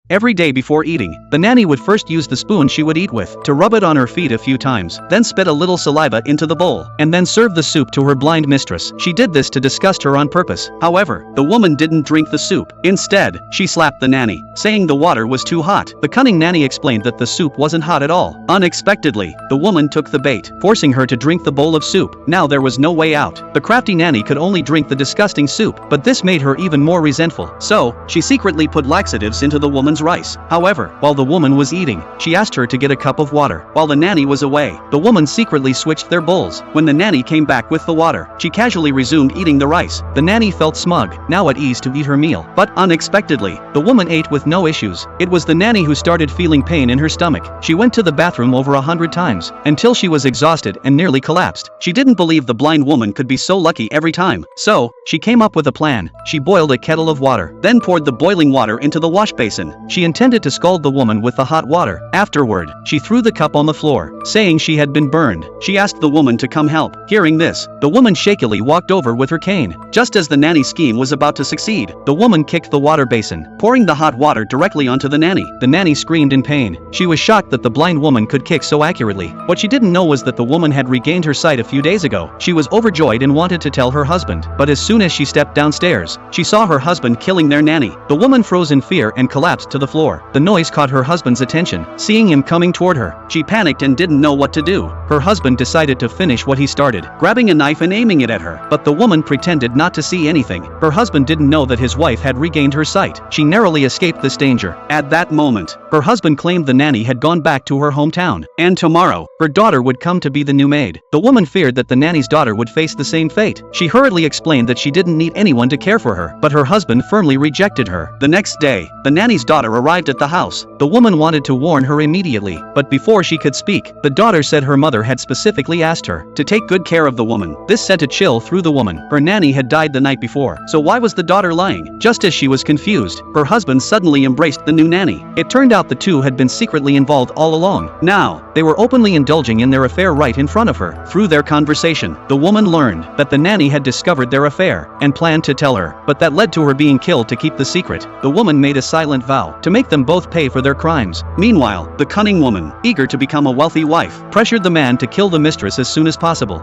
Every day before eating, the nanny would first use the spoon she would eat with to rub it on her feet a few times, then spit a little saliva into the bowl, and then serve the soup to her blind mistress. She did this to disgust her on purpose. However, the woman didn't drink the soup. Instead, she slapped the nanny, saying the water was too hot. The cunning nanny explained that the soup wasn't hot at all. Unexpectedly, the woman took the bait, forcing her to drink the bowl of soup. Now there was no way out. The crafty nanny could only drink the disgusting soup, but this made her even more resentful. So, she secretly put laxatives into the woman's rice. However, while the woman was eating, she asked her to get a cup of water. While the nanny was away, the woman secretly switched their bowls. When the nanny came back with the water, she casually resumed eating the rice. The nanny felt smug, now at ease to eat her meal. But unexpectedly, the woman ate with no issues. It was the nanny who started feeling pain in her stomach. She went to the bathroom over 100 times, until she was exhausted and nearly collapsed. She didn't believe the blind woman could be so lucky every time. So, she came up with a plan. She boiled a kettle of water, then poured the boiling water into the wash basin. She intended to scald the woman with the hot water. Afterward, she threw the cup on the floor, saying she had been burned. She asked the woman to come help. Hearing this, the woman shakily walked over with her cane. Just as the nanny scheme was about to succeed, the woman kicked the water basin, pouring the hot water directly onto the nanny. The nanny screamed in pain. She was shocked that the blind woman could kick so accurately. What she didn't know was that the woman had regained her sight a few days ago. She was overjoyed and wanted to tell her husband, but as soon as she stepped downstairs, she saw her husband killing their nanny. The woman froze in fear and collapsed to the floor. The noise caught her husband's attention. Seeing him coming toward her, she panicked and didn't know what to do. Her husband decided to finish what he started, grabbing a knife and aiming it at her. But the woman pretended not to see anything. Her husband didn't know that his wife had regained her sight. She narrowly escaped this danger. At that moment, her husband claimed the nanny had gone back to her hometown, and tomorrow, her daughter would come to be the new maid. The woman feared that the nanny's daughter would face the same fate. She hurriedly explained that she didn't need anyone to care for her, but her husband firmly rejected her. The next day, the nanny's daughter arrived at the house. The woman wanted to warn her immediately, but before she could speak, the daughter said her mother had specifically asked her to take good care of the woman. This sent a chill through the woman. Her nanny had died the night before, so why was the daughter lying? Just as she was confused, her husband suddenly embraced the new nanny. It turned out the two had been secretly involved all along. Now, they were openly indulging in their affair right in front of her. Through their conversation, the woman learned that the nanny had discovered their affair and planned to tell her, but that led to her being killed to keep the secret. The woman made a silent vow to make them both pay for their crimes. Meanwhile, the cunning woman, eager to become a wealthy wife, pressured the man to kill the mistress as soon as possible.